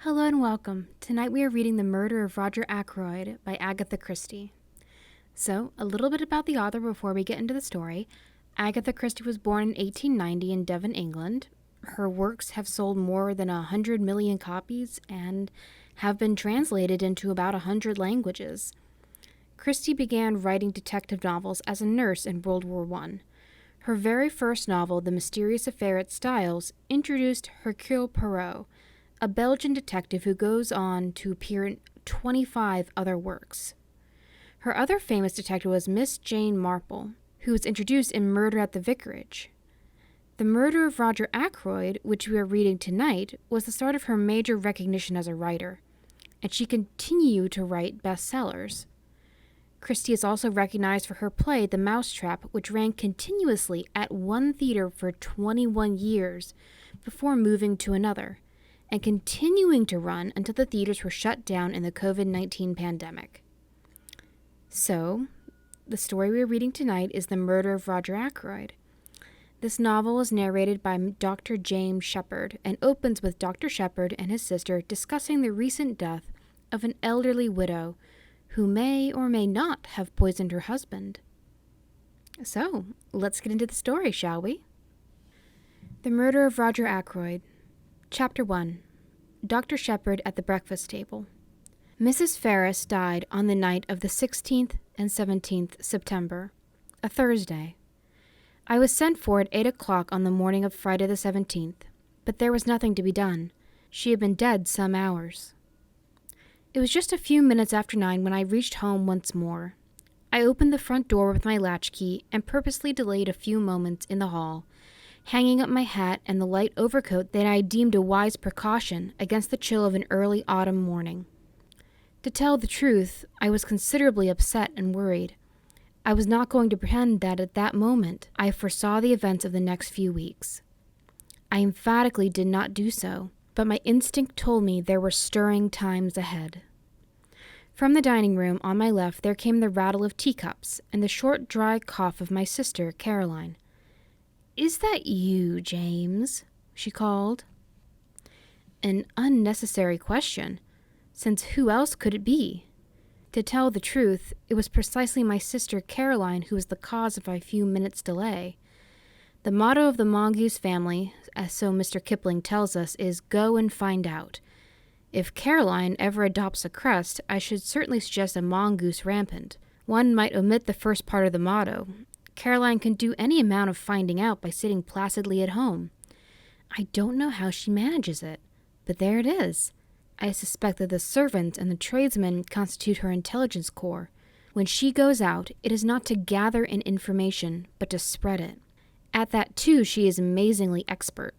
Hello and welcome. Tonight we are reading The Murder of Roger Ackroyd by Agatha Christie. So, a little bit about the author before we get into the story. Agatha Christie was born in 1890 in Devon, England. Her works have sold more than 100 million copies and have been translated into about 100 languages. Christie began writing detective novels as a nurse in World War I. Her very first novel, The Mysterious Affair at Styles, introduced Hercule Poirot, a Belgian detective who goes on to appear in 25 other works. Her other famous detective was Miss Jane Marple, who was introduced in Murder at the Vicarage. The Murder of Roger Ackroyd, which we are reading tonight, was the start of her major recognition as a writer, and she continued to write bestsellers. Christie is also recognized for her play The Mousetrap, which ran continuously at one theater for 21 years before moving to another, and continuing to run until the theaters were shut down in the COVID-19 pandemic. So, the story we are reading tonight is The Murder of Roger Ackroyd. This novel is narrated by Dr. James Shepherd and opens with Dr. Shepherd and his sister discussing the recent death of an elderly widow who may or may not have poisoned her husband. So, let's get into the story, shall we? The Murder of Roger Ackroyd. Chapter 1. Dr. Shepherd at the breakfast table. Mrs. Ferris died on the night of the 16th and 17th September, a Thursday. I was sent for at 8 o'clock on the morning of Friday the 17th, but there was nothing to be done. She had been dead some hours. It was just a few minutes after 9 when I reached home once more. I opened the front door with my latchkey and purposely delayed a few moments in the hall, hanging up my hat and the light overcoat that I deemed a wise precaution against the chill of an early autumn morning. To tell the truth, I was considerably upset and worried. I was not going to pretend that at that moment I foresaw the events of the next few weeks. I emphatically did not do so, but my instinct told me there were stirring times ahead. From the dining room on my left there came the rattle of teacups and the short, dry cough of my sister, Caroline. "Is that you, James?" she called. An unnecessary question, since who else could it be? To tell the truth, it was precisely my sister Caroline who was the cause of my few minutes' delay. The motto of the mongoose family, as so Mr. Kipling tells us, is "go and find out." If Caroline ever adopts a crest, I should certainly suggest a mongoose rampant. One might omit the first part of the motto. Caroline can do any amount of finding out by sitting placidly at home. I don't know how she manages it, but there it is. I suspect that the servants and the tradesmen constitute her intelligence corps. When she goes out, it is not to gather in information, but to spread it. At that, too, she is amazingly expert.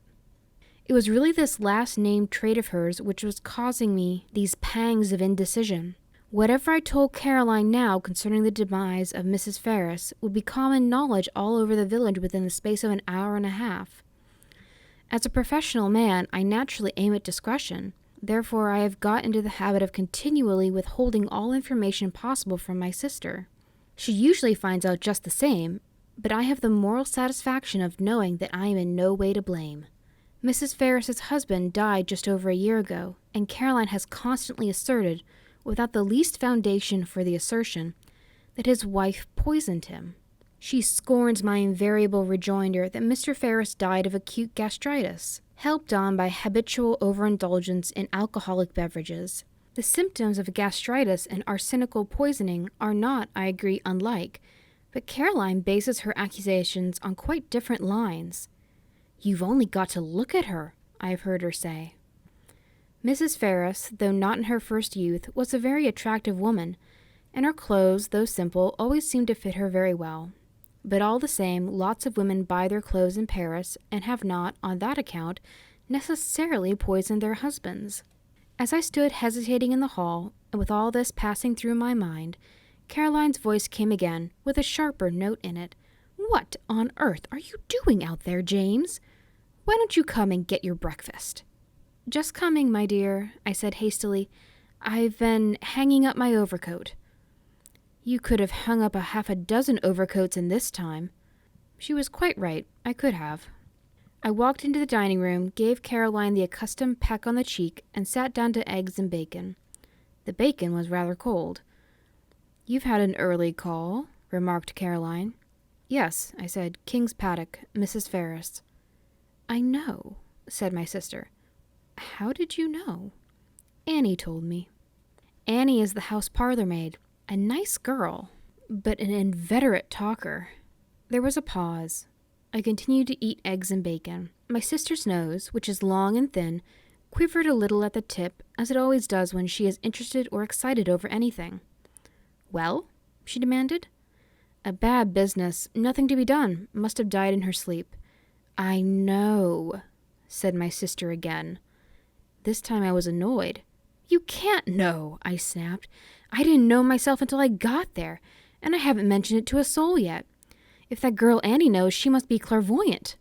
It was really this last named trait of hers which was causing me these pangs of indecision. Whatever I told Caroline now concerning the demise of Mrs. Ferris would be common knowledge all over the village within the space of an hour and a half. As a professional man, I naturally aim at discretion. Therefore, I have got into the habit of continually withholding all information possible from my sister. She usually finds out just the same, but I have the moral satisfaction of knowing that I am in no way to blame. Mrs. Ferris's husband died just over a year ago, and Caroline has constantly asserted, without the least foundation for the assertion, that his wife poisoned him. She scorns my invariable rejoinder that Mr. Ferris died of acute gastritis, helped on by habitual overindulgence in alcoholic beverages. The symptoms of gastritis and arsenical poisoning are not, I agree, unlike, but Caroline bases her accusations on quite different lines. "You've only got to look at her," I have heard her say. Mrs. Ferris, though not in her first youth, was a very attractive woman, and her clothes, though simple, always seemed to fit her very well. But all the same, lots of women buy their clothes in Paris and have not, on that account, necessarily poisoned their husbands. As I stood hesitating in the hall, and with all this passing through my mind, Caroline's voice came again, with a sharper note in it. "What on earth are you doing out there, James? Why don't you come and get your breakfast?" "Just coming, my dear," I said hastily. "I've been hanging up my overcoat." "You could have hung up half a dozen overcoats in this time." She was quite right. I could have. I walked into the dining room, gave Caroline the accustomed peck on the cheek, and sat down to eggs and bacon. The bacon was rather cold. "You've had an early call," remarked Caroline. "Yes," I said. "King's Paddock, Mrs. Ferris." "I know," said my sister. "How did you know?" "Annie told me." Annie is the house parlor maid. A nice girl, but an inveterate talker. There was a pause. I continued to eat eggs and bacon. My sister's nose, which is long and thin, quivered a little at the tip, as it always does when she is interested or excited over anything. "Well?" she demanded. "A bad business. Nothing to be done. Must have died in her sleep." "I know," said my sister again. This time I was annoyed. "You can't know," I snapped. "I didn't know myself until I got there, and I haven't mentioned it to a soul yet. If that girl Annie knows, she must be clairvoyant."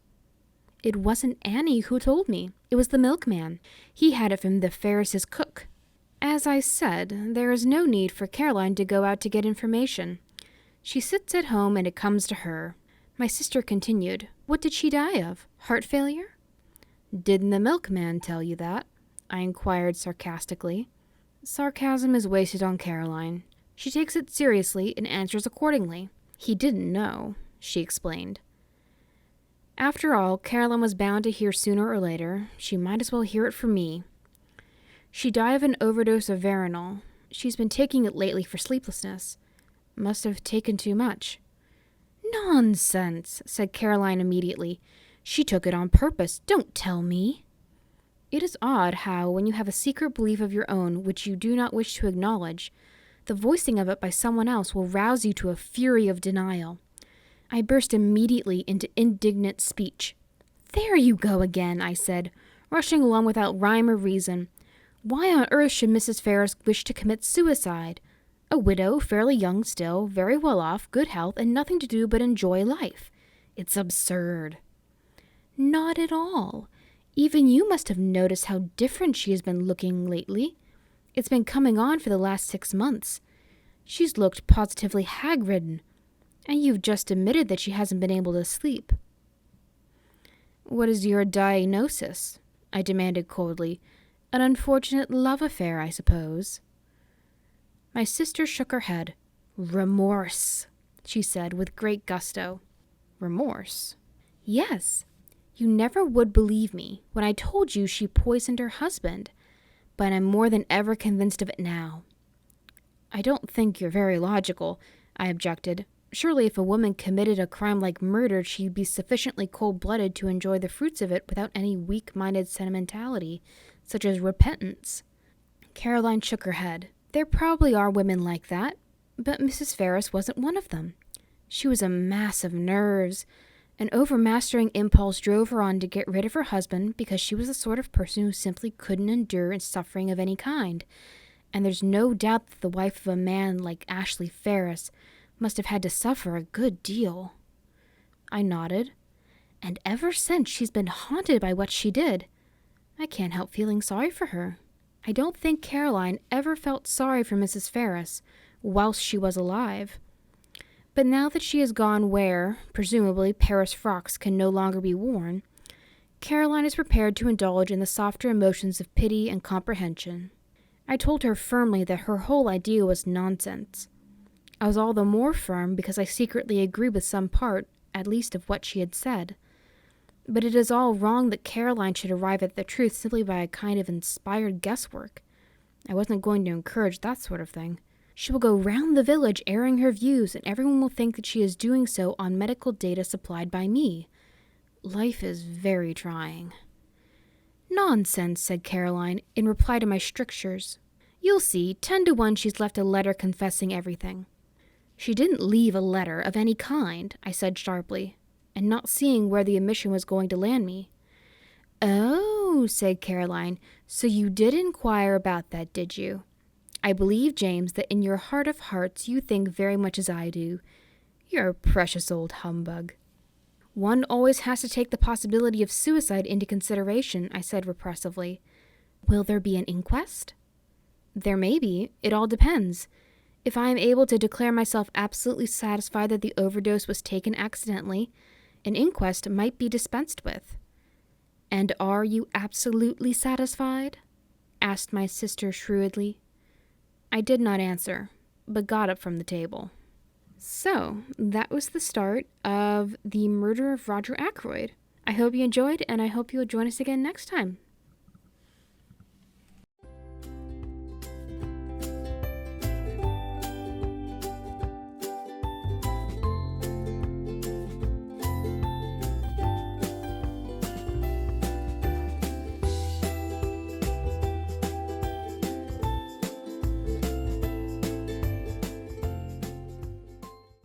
"It wasn't Annie who told me. It was the milkman. He had it from the Ferris's cook." As I said, there is no need for Caroline to go out to get information. She sits at home and it comes to her. My sister continued. "What did she die of? Heart failure?" "Didn't the milkman tell you that?" I inquired sarcastically. Sarcasm is wasted on Caroline. She takes it seriously and answers accordingly. "He didn't know," she explained. After all, Caroline was bound to hear sooner or later. She might as well hear it from me. "She died of an overdose of Veronal. She's been taking it lately for sleeplessness. Must have taken too much." "Nonsense," said Caroline immediately. "She took it on purpose. Don't tell me." It is odd how, when you have a secret belief of your own which you do not wish to acknowledge, the voicing of it by someone else will rouse you to a fury of denial. I burst immediately into indignant speech. "There you go again," I said, rushing along without rhyme or reason. "Why on earth should Mrs. Ferris wish to commit suicide? A widow, fairly young still, very well off, good health, and nothing to do but enjoy life. It's absurd." "Not at all. Even you must have noticed how different she has been looking lately. It's been coming on for the last 6 months. She's looked positively hag-ridden. And you've just admitted that she hasn't been able to sleep." "What is your diagnosis?" I demanded coldly. "An unfortunate love affair, I suppose." My sister shook her head. "Remorse," she said with great gusto. "Remorse?" "Yes. You never would believe me when I told you she poisoned her husband, but I'm more than ever convinced of it now." "I don't think you're very logical," I objected. "Surely if a woman committed a crime like murder, she'd be sufficiently cold-blooded to enjoy the fruits of it without any weak-minded sentimentality, such as repentance." Caroline shook her head. "There probably are women like that, but Mrs. Ferris wasn't one of them. She was a mass of nerves. An overmastering impulse drove her on to get rid of her husband because she was the sort of person who simply couldn't endure suffering of any kind. And there's no doubt that the wife of a man like Ashley Ferris must have had to suffer a good deal." I nodded. "And ever since she's been haunted by what she did. I can't help feeling sorry for her. I don't think Caroline ever felt sorry for Mrs. Ferris whilst she was alive. But now that she has gone where, presumably, Paris frocks can no longer be worn, Caroline is prepared to indulge in the softer emotions of pity and comprehension." I told her firmly that her whole idea was nonsense. I was all the more firm because I secretly agreed with some part, at least, of what she had said. But it is all wrong that Caroline should arrive at the truth simply by a kind of inspired guesswork. I wasn't going to encourage that sort of thing. She will go round the village airing her views, and everyone will think that she is doing so on medical data supplied by me. Life is very trying." "Nonsense," said Caroline, in reply to my strictures. "You'll see, 10 to 1 she's left a letter confessing everything." "She didn't leave a letter of any kind," I said sharply, and not seeing where the omission was going to land me. "Oh," said Caroline, "so you did inquire about that, did you? I believe, James, that in your heart of hearts you think very much as I do. You're a precious old humbug." "One always has to take the possibility of suicide into consideration," I said repressively. "Will there be an inquest?" "There may be. It all depends. If I am able to declare myself absolutely satisfied that the overdose was taken accidentally, an inquest might be dispensed with." "And are you absolutely satisfied?" asked my sister shrewdly. I did not answer, but got up from the table. So, that was the start of The Murder of Roger Ackroyd. I hope you enjoyed, and I hope you'll join us again next time.